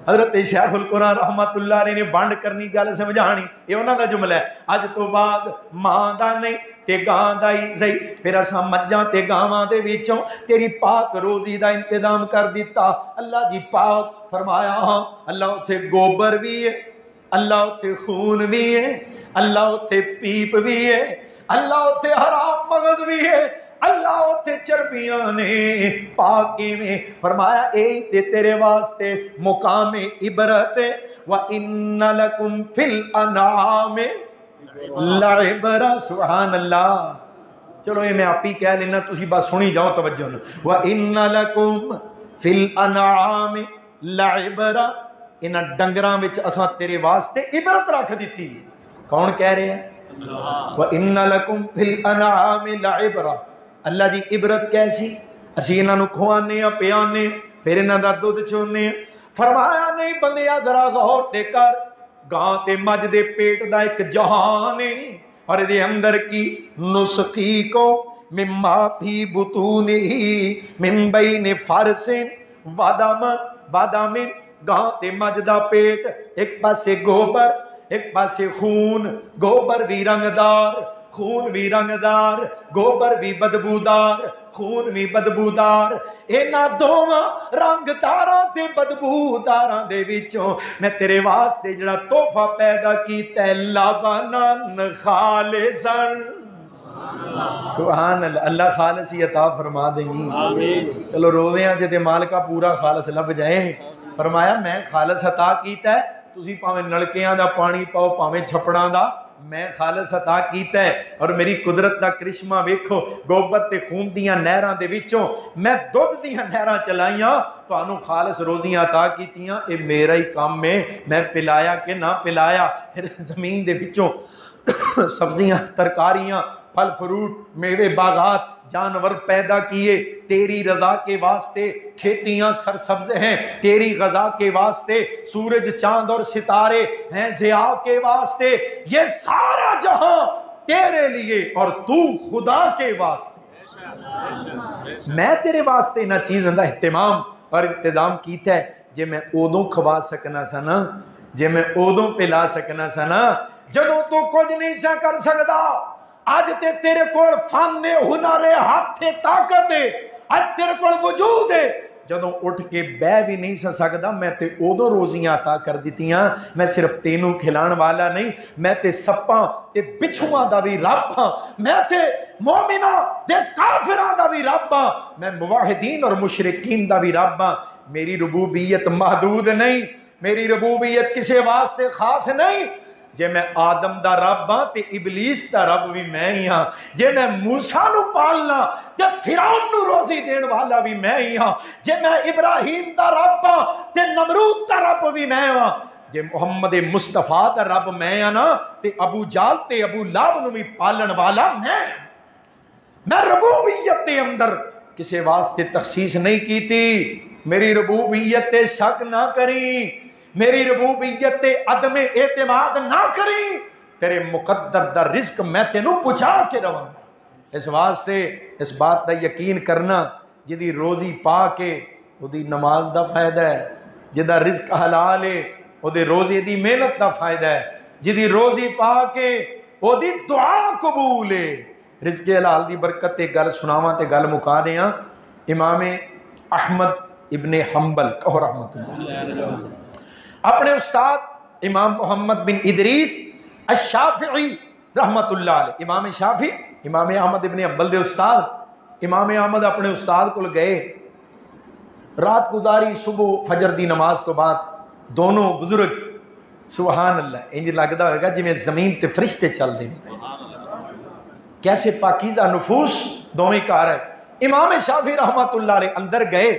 حضرت شیخ القرآن رحمت اللہ علیہ نے بانڈ کرنی گل سمجھانی، یہ انہوں کا جملہ ہے، اج تو بعد ماں دا نہیں تے گاں دا ہی صحیح، پھر اساں مجھاں تے گاواں دے وچوں تیری پاک روزی دا انتظام کر دیتا۔ اللہ جی پاک فرمایا ہاں اللہ اتھے گوبر بھی ہے، اللہ اتھے خون بھی ہے، اللہ اتھے پیپ بھی ہے، اللہ اتھے حرام مغز بھی ہے، اللہ اتھے چربیاں نے پاکی میں فرمایا اے تے تیرے واسطے مقام عبرت وَإِنَّ لَكُمْ فِي الْأَنْعَامِ لَعِبْرَةً۔ سبحان اللہ، چلو یہ میں آپ ہی کہہ لینا، تسی بات سنی جاؤ توجہ نہ۔ وَإِنَّ لَكُمْ فِي الْأَنْعَامِ لَعِبْرَةً، انہاں ڈنگراں وچ اساں تیرے واسطے عبرت رکھ دیتی۔ کون کہہ رہے ہیں؟ وَإِنَّ لَكُمْ فِي الْأَنْعَامِ لَعِبْرَةً۔ اللہ جی عبرت کیسی؟ اسی انہاں نو کھوانے پیانے پھر انہاں دا دودھ چونے۔ فرمایا نہیں بندیا ذرا غور تے کر، گاں تے مجھ دے پیٹ دا ایک جہان ہے، اور دے اندر کی نسخی کو مما فی بطونہی من بین فرس ودم، گاں تے مجھ دا پیٹ ایک پاسے گوبر ایک پاسے خون، گوبر بھی رنگدار خون بھی رنگدار، گوبر بھی بدبودار خون بھی بدبودار، اینا دوواں رنگداراں تے بدبوداراں دے وچوں میں تیرے واسطے جڑا تحفہ پیدا کیتا ہے لبنان خالصاً۔ سبحان اللہ، اللہ خالص ہی عطا فرما دیں گی۔ چلو روزیاں چ تے مالکا پورا خالص لب جائے۔ فرمایا میں خالص عطا کیتا ہے، تسی پاویں نلکیاں دا پانی پاؤ پاویں چھپڑاں دا، میں خالص عطا کیتا ہے۔ اور میری قدرت دا کرشمہ ویکھو، گوبر تے خون دیاں نہراں دے وچوں میں دودھ دیاں نہراں چلائیاں، تانوں خالص روزیاں عطا کیتیاں، اے میرا ہی کام ہے، میں پلایا کہ نہ پلایا۔ پھر زمین دے وچوں سبزیاں ترکاریاں پھل فروٹ میوے باغات جانور پیدا کیے تیری رضا کے واسطے، کھیتیاں سرسبز ہیں تیری غذا کے واسطے، سورج چاند اور ستارے ہیں ضیاء کے واسطے، یہ سارا جہاں تیرے لیے اور تو خدا کے واسطے۔ میں تیرے واسطے نہ چیزوں دا اہتمام اور انتظام کیتا ہے، جے میں ادوں کھوا سکنا سا نا، جے میں ادوں پلا سکنا سا نا جدوں تو کچھ نہیں سا کر سکتا۔ آج تے تیرے کول فن ہنر ہاتھ طاقت ہے، آج تیرے کول وجود ہے، جدوں اٹھ کے بہ بھی نہیں سکدا میں تے ادوں روزیاں عطا کر دتیاں۔ میں صرف تینوں کھلان والا نہیں، میں تے سپاں تے بچھواں دا بھی رب ہاں، میں تے مومناں تے کافراں دا بھی رب ہاں، میں موحدین اور مشرکین دا بھی رب ہاں۔ میری ربوبیت محدود نہیں، میری ربوبیت کسی واسطے خاص نہیں۔ جے میں آدم دا رب ہاں تے ابلیس دا رب بھی میں ہی ہاں، جے میں موسیٰ نو پالنا تے فرعون نو روزی دین والا بھی میں ہی ہاں، جے میں ابراہیم دا رب ہاں تے نمرود دا رب بھی میں ہاں، جے محمد مصطفیٰ دا رب میں ہاں نا تے ابو جال تے ابو لہب نو بھی پالن والا میں ربوبیت دے اندر کسی واسطے تخصیص نہیں کیتی۔ میری ربوبیت تے شک نہ کری، میری ربوبیت تے عدم اعتماد نہ کری، تیرے مقدر دا رزق میں تینوں پہنچا کے رہوں گا۔ اس واسطے اس بات دا یقین کرنا جدی روزی پا کے وہ دی نماز دا فائدہ ہے، جدا رزق حلال ہے وہ دی روزی دی محنت دا فائدہ ہے، جدی روزی پا کے وہ دی دعا قبول ہے۔ رزق حلال دی برکت تے گل سناواں تے گل مکا دیاں۔ امام احمد ابن حنبل کہو رحمت اللہ اپنے استاد امام محمد بن ادریس الشافعی رحمت اللہ علیہ، امام شافعی امام احمد ابن حنبل دے استاد، امام احمد اپنے استاد کو گئے، رات گزاری صبح فجر دی نماز تو بعد دونوں بزرگ سبحان اللہ انج لگدا ہوئے گا جی میں زمین تے فرشتے چل دیں، کیسے پاکیزہ نفوس دوویں کار ہے۔ امام شافعی رحمت اللہ علیہ اندر گئے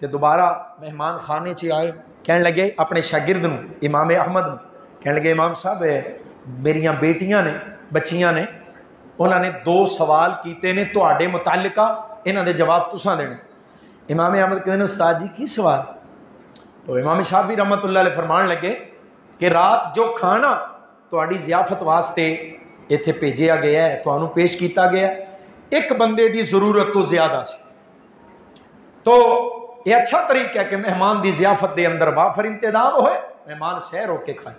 تے دوبارہ مہمان خانے چ آئے، کہنے لگے اپنے شاگرد نو امام احمد نو کہنے لگے امام صاحب میریاں بیٹیاں نے بچیاں نے انہوں نے 2 سوال کیتے نے تواڈے متعلقہ، انہاں دے جواب تساں دینے۔ امام احمد کہتے ہیں استاد جی کی سوال؟ تو امام شافعی رحمت اللہ علیہ فرمان لگے کہ رات جو کھانا تواڈی ضیافت واسطے ایتھے بھیجیا گیا ہے، تانوں پیش کیتا گیا ہے، ایک بندے دی ضرورت تو زیادہ سی، تو یہ اچھا طریقہ ہے کہ مہمان دی ضیافت دے اندر وافر انتظام ہوئے، مہمان سیر ہو کے کھائے.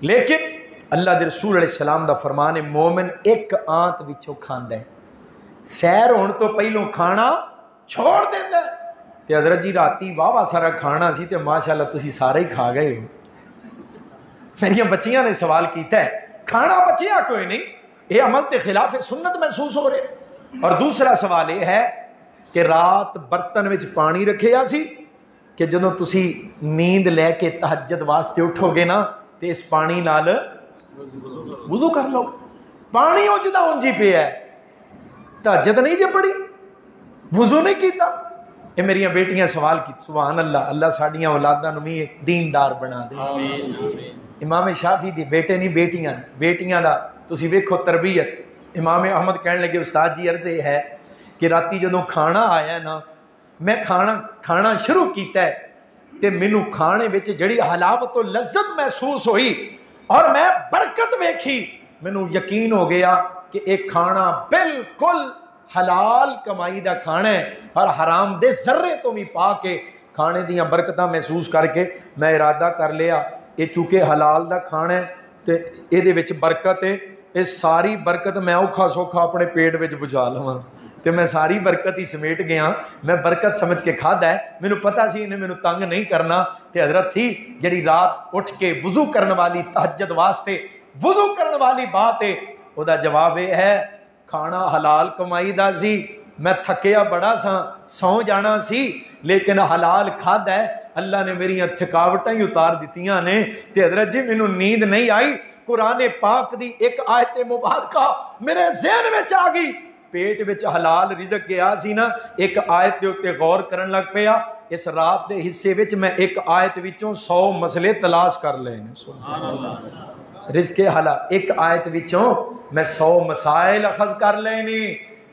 لیکن اللہ دے رسول علیہ السلام دا فرمان ہے مومن ایک آنت وچوں کھاندا ہے، سیر ہون تو پہلوں کھانا چھوڑ دیندا ہے. تے حضرت جی راتی واہ سارا کھانا سی تے ماشاءاللہ تسی سارے ہی کھا گئے ہو. میری بچیاں نے سوال کیتا ہے کھانا بچیا کوئی نہیں، یہ عمل تے خلاف سنت محسوس ہو رہے. اور دوسرا سوال یہ ہے کہ رات برتن وچ پانی رکھیا سی کہ جدوں تسی نیند لے کے تہجد واسطے اٹھو گے نا تے اس پانی نال وضو کر لو. پانی اجدا اونجی پہ ہے، تہجد نہیں جے پڑھی، وضو نہیں کیتا. یہ میری بیٹیاں سوال کی، سبحان اللہ، اللہ ساڈیاں اولاداں نوں بھی دیندار بنا دے. امام شافعی دی بیٹے نہیں بیٹیاں دا تسی ویکھو تربیت. امام احمد کہنے لگے استاد جی عرض یہ ہے کہ راتی جدوں کھانا آیا نا میں کھانا شروع کیتا ہے تے مینوں کھانے وچ جڑی حلاوت و لذت محسوس ہوئی اور میں برکت ویکھی، مینوں یقین ہو گیا کہ ایک کھانا بالکل حلال کمائی دا کھانا ہے اور حرام دے ذرے تو بھی پا کے کھانے دیاں برکتاں محسوس کر کے میں ارادہ کر لیا یہ چونکہ حلال دا کھانا ہے تے اے دے وچ برکت ہے، یہ ساری برکت میں اوکھا سوکھا اپنے پیٹ وچ بچا لواں تے میں ساری برکت ہی سمیٹ گیا. میں برکت سمجھ کے کھادا ہے، مینوں پتہ سی انہیں مینوں تنگ نہیں کرنا. تے حضرت سی جڑی رات اٹھ کے وضو کرن والی تہجد واسطے وضو کرن والی بات ہے او دا جواب یہ ہے کھانا حلال کمائی دا سی، میں تھکیا بڑا سا سو جانا سی لیکن حلال کھادا ہے، اللہ نے میری تھکاوٹاں ہی اتار دتیاں نے. تے حضرت جی مینوں نیند نہیں آئی، قرآن پاک دی ایک آیت مبارکہ میرے ذہن وچ آ گئی، پیٹ وچ حلال رزق گیا سی نا، ایک آیت دے اوتے غور کرن لگ پیا. اس رات دے حصے وچ میں ایک آیت وچوں 100 مسئلے تلاش کر لے نے. سبحان اللہ، رزق حلال ایک آیت وچوں میں 100 مسائل اخذ کر لے نے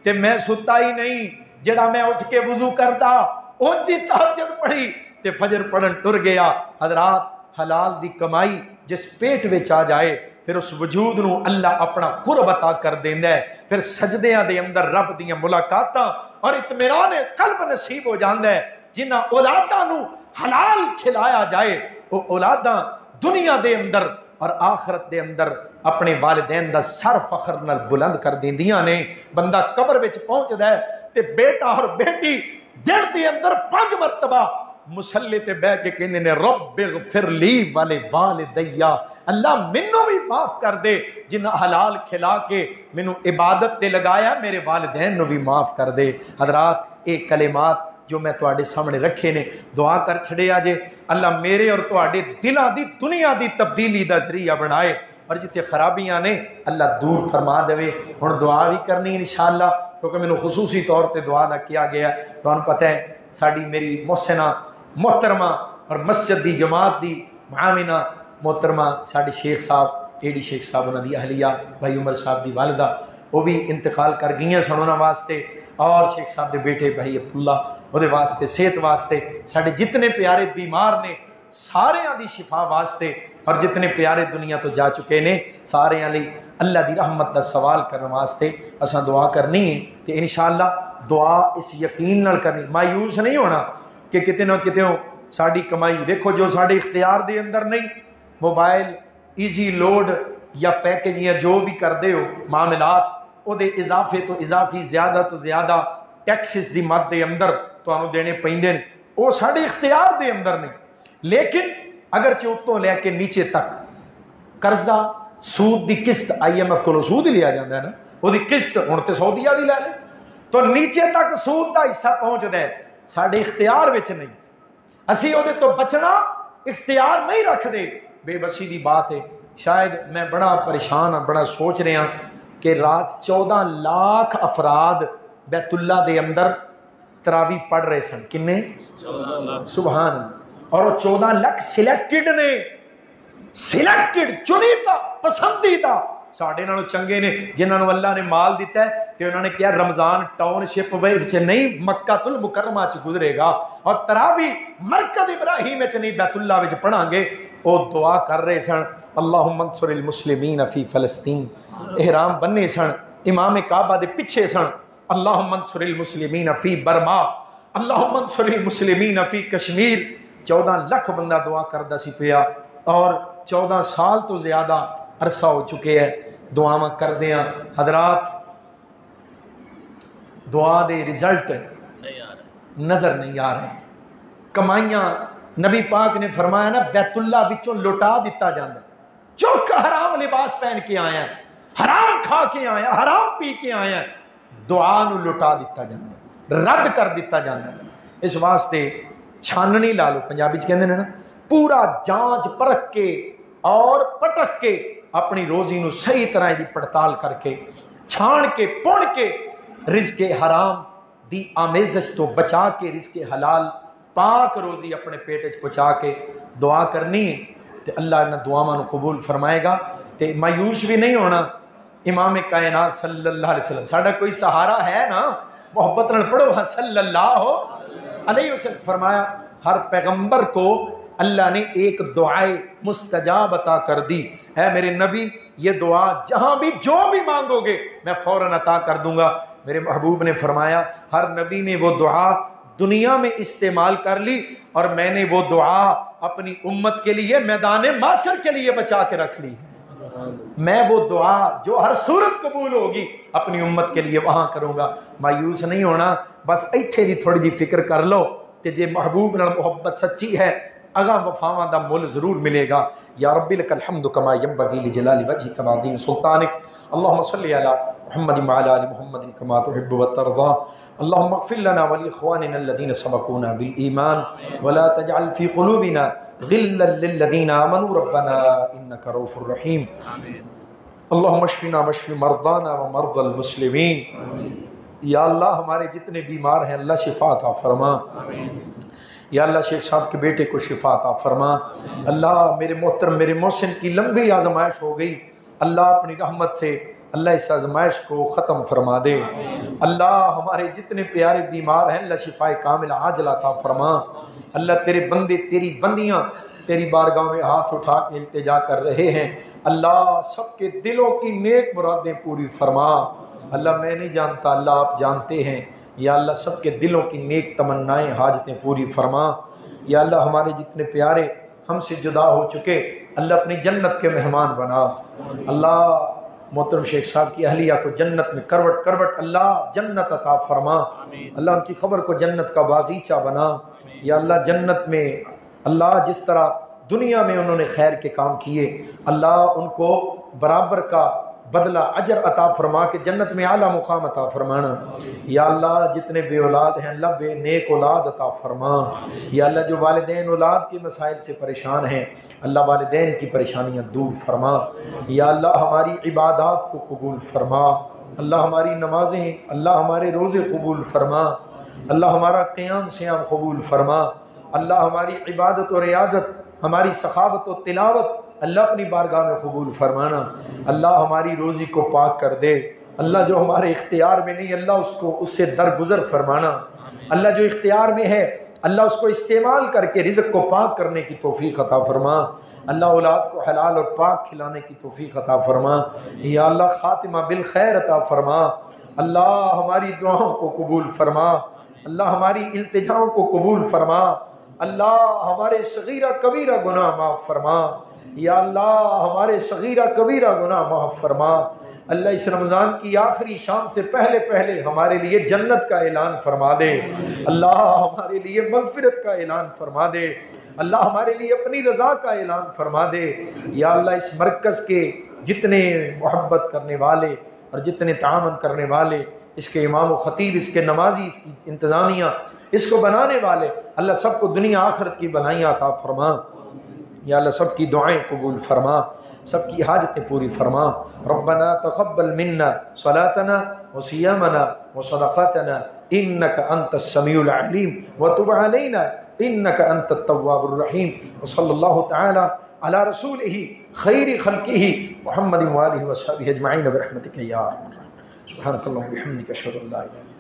تے میں ستا ہی نہیں. جڑا میں اٹھ کے وضو کردا اونجی تہجد پڑھی تے فجر پڑھن ٹر گیا. حضرات حلال دی کمائی جس پیٹ وچ آ جائے پھر اس وجود نو اللہ اپنا قرب عطا کر دیندا ہے، پھر سجدیاں دے اندر رب دیاں ملاقاتاں اور اطمینان قلب نصیب ہو جاندا ہے. جنہاں اولاداں نو حلال کھلایا جائے وہ اولاداں دنیا دے اندر اور آخرت دے اندر اپنے والدین دا سر فخر نال بلند کر دیندیاں نے. بندہ قبر وچ پہنچدا ہے تے بیٹا اور بیٹی دن دے اندر 5 مرتبہ مسلے تے بیٹھ کے کہندے نے رب اغفر لی والدیا، اللہ مینوں بھی معاف کر دے جنہاں حلال کھلا کے مینوں عبادت تے لگایا، میرے والدین نو بھی معاف کر دے. حضرات ایک کلمات جو میں تواڈے سامنے رکھے نے دعا کر چھڑیا جے اللہ میرے اور تواڈے دلاں دی دنیا دی تبدیلی دا ذریعہ بنائے اور جتے خرابیاں نے اللہ دور فرما دے. ہن دعا بھی کرنی انشاءاللہ کیونکہ مینوں خصوصی طور تے دعا دا کیا گیا. تانوں پتہ ہے ساڈی میری محسنہ محترمہ اور مسجد دی جماعت دی معاونہ محترمہ ساڈے شیخ صاحب ایڈی شیخ صاحب انہاں دی اہلیہ بھائی عمر صاحب دی والدہ وہ بھی انتقال کر گئیاں سن انہاں واسطے، اور شیخ صاحب دے بیٹے بھائی عبداللہ وہ دے واسطے صحت واسطے، ساڈے جتنے پیارے بیمار نے ساریاں دی شفا واسطے، اور جتنے پیارے دنیا تو جا چکے نے ساریاں لئی اللہ دی رحمت دا سوال کرنے واسطے اساں دعا کرنی ہے. تے انشاءاللہ دعا اس یقین نال کرنی، مایوس نہیں ہونا کہ کتے نہ کتے ساڈی کمائی دیکھو جو ساڈے اختیار دے اندر نہیں، موبائل ایزی لوڈ یا پیکج یا جو بھی کردے ہو معاملات او دے اضافے تو اضافی زیادہ تو زیادہ ٹیکسز دی مد دے اندر تانوں دینے پیندے نے، او ساڈے اختیار دے اندر نہیں. لیکن اگر چوتوں لے کے نیچے تک قرضہ سود دی قسط IMF کو سود ہی لیا جاتا ہے نا، وہ دی قسط ہن تے سعودیہ بھی لے لے تو نیچے تک سود دا حصہ پہنچدا ہے ساڈے اختیار وچ نہیں، اسی او دے تو بچنا اختیار نہیں رکھ دے. بے بسی دی بات ہے. شاید میں بڑا پریشان ہاں، بڑا سوچ رہا کہ رات 14 لاکھ افراد بیت اللہ دے اندر تراویح پڑھ رہے سن. کنے؟ 14 لاکھ. سبحان اللہ. اور وہ 14 لاکھ سلیکٹڈ نے، سلیکٹڈ چنیتا پسندیدہ ساڈے نالوں چنگے نے جنہاں نوں اللہ نے مال دیتا ہے تے انہوں نے کیا رمضان ٹاؤن شپ وچ نہیں مکہ المکرمہ چ گزرے گا اور تراویح مرکز ابراہیم وچ نہیں بیت اللہ وچ پڑھاں گے. او دعا کر رہے سن اللہم انصر المسلمین فی فلسطین، احرام بننے سن، امام کعبہ دے پیچھے سن اللہم انصر المسلمین فی برما، اللہم انصر المسلمین فی کشمیر 14 لاکھ بندہ دعا کردہ سی پیا اور 14 سال تو زیادہ عرصہ ہو چکے ہیں دعاواں کر دیاں حضرات دعا دے رزلٹ نظر نہیں آ رہے کمائیاں نبی پاک نے فرمایا نا بیت اللہ وچوں لٹا دیتا جاندہ چوک حرام لباس پہن کے آیا ہے حرام کھا کے آیا حرام پی کے آیا دعا نو لٹا دیتا جاندہ رد کر دیتا جاندہ اس واسطے چھاننی لا لو پنجابی کہندے نے نا پورا جانچ پرکھ کے اور پٹک کے اپنی روزی نو صحیح طرح دی پڑتال کر کے چھان کے پون کے رزق حرام دی آمیزش تو بچا کے رزق حلال پاک روزی اپنے پیٹ پہنچا کے دعا کرنی ہے تے اللہ نے دعاواں نو قبول فرمائے گا تے مایوس بھی نہیں ہونا امام کائنات صلی اللہ علیہ وسلم ساڈا کوئی سہارا ہے نا محبت نال پڑھو صلی اللہ علیہ وسلم فرمایا ہر پیغمبر کو اللہ نے ایک دعائے مستجاب عطا کر دی اے میرے نبی یہ دعا جہاں بھی جو بھی مانگو گے میں فوراً عطا کر دوں گا میرے محبوب نے فرمایا ہر نبی نے وہ دعا دنیا میں استعمال کر لی اور میں نے وہ دعا اپنی امت کے لیے میدان معاشر کے لیے بچا کے رکھ لی میں وہ دعا جو ہر صورت قبول ہوگی اپنی امت کے لیے وہاں کروں گا مایوس نہیں ہونا بس ایتھے دی تھوڑی جی فکر کر لو کہ جے محبوب نال محبت سچی ہے اگاں وفاواں دا مول ضرور ملے گا یا رب لک الحمد کما ینبغی لجلال وجهک وعظیم سلطانک اللهم صل علی محمد وعلى ال محمد كما تحب وترضى اللهم اغفر لنا ولاخواننا الذين سبقونا بالايمان ولا تجعل في قلوبنا غلا للذين امنوا ربنا انك رؤوف رحيم اللهم اشفنا واشف مرضانا ومرضى المسلمين یا اللہ ہمارے جتنے بیمار ہیں اللہ شفا عطا فرما یا اللہ شیخ صاحب کے بیٹے کو شفا عطا فرما اللہ میرے محترم میرے محسن کی لمبی آزمائش ہو گئی اللہ اپنی رحمت سے اللہ اس آزمائش کو ختم فرما دے اللہ ہمارے جتنے پیارے بیمار ہیں اللہ شفا کامل عاجل عطا فرما اللہ تیرے بندے تیری بندیاں تیری بارگاہ میں ہاتھ اٹھا کے التجا کر رہے ہیں اللہ سب کے دلوں کی نیک مرادیں پوری فرما اللہ میں نہیں جانتا اللہ آپ جانتے ہیں یا اللہ سب کے دلوں کی نیک تمنائیں حاجتیں پوری فرما یا اللہ ہمارے جتنے پیارے ہم سے جدا ہو چکے اللہ اپنی جنت کے مہمان بنا اللہ محترم شیخ صاحب کی اہلیہ کو جنت میں کروٹ کروٹ اللہ جنت عطا فرما اللہ ان کی خبر کو جنت کا باغیچہ بنا یا اللہ جنت میں اللہ جس طرح دنیا میں انہوں نے خیر کے کام کیے اللہ ان کو برابر کا بدلہ اجر عطا فرما کے جنت میں اعلیٰ مقام عطا فرمانا یا اللہ جتنے بے اولاد ہیں اللہ بے نیک اولاد عطا فرما یا اللہ جو والدین اولاد کے مسائل سے پریشان ہیں اللہ والدین کی پریشانیاں دور فرما یا اللہ ہماری عبادات کو قبول فرما اللہ ہماری نمازیں اللہ ہمارے روزے قبول فرما اللہ ہمارا قیام سیام قبول فرما اللہ ہماری عبادت و ریاضت ہماری سخاوت و تلاوت اللہ اپنی بارگاہ میں قبول فرمانا اللہ ہماری روزی کو پاک کر دے اللہ جو ہمارے اختیار میں نہیں اللہ اس سے درگزر فرمانا اللہ جو اختیار میں ہے اللہ اس کو استعمال کر کے رزق کو پاک کرنے کی توفیق عطا فرما اللہ اولاد کو حلال اور پاک کھلانے کی توفیق عطا فرما یا اللہ خاتمہ بالخیر عطا فرما اللہ ہماری دعاؤں کو قبول فرما اللہ ہماری التجاؤں کو قبول فرما اللہ ہمارے صغیرہ کبیرہ گناہ معاف فرما یا اللہ ہمارے صغیرہ کبیرہ گناہ معاف فرما اللہ اس رمضان کی آخری شام سے پہلے پہلے ہمارے لیے جنت کا اعلان فرما دے اللہ ہمارے لیے مغفرت کا اعلان فرما دے اللہ ہمارے لیے اپنی رضا کا اعلان فرما دے یا اللہ اس مرکز کے جتنے محبت کرنے والے اور جتنے تعاون کرنے والے اس کے امام و خطیب اس کے نمازی اس کی انتظامیہ اس کو بنانے والے اللہ سب کو دنیا آخرت کی بھلائیاں عطا فرما یا اللہ سب کی دعائیں قبول فرما سب کی حاجتیں پوری فرما ربنا تقبل منا صلاتنا وصيامنا وصدقاتنا انك انت السميع العليم وتب علينا انك انت التواب الرحيم وصلى الله تعالى على رسوله خير خلقه محمد وآله وصحبه اجمعين برحمتك يا ارحم الراحمين سبحانك اللهم وبحمدك اشهد ان لا اله الا انت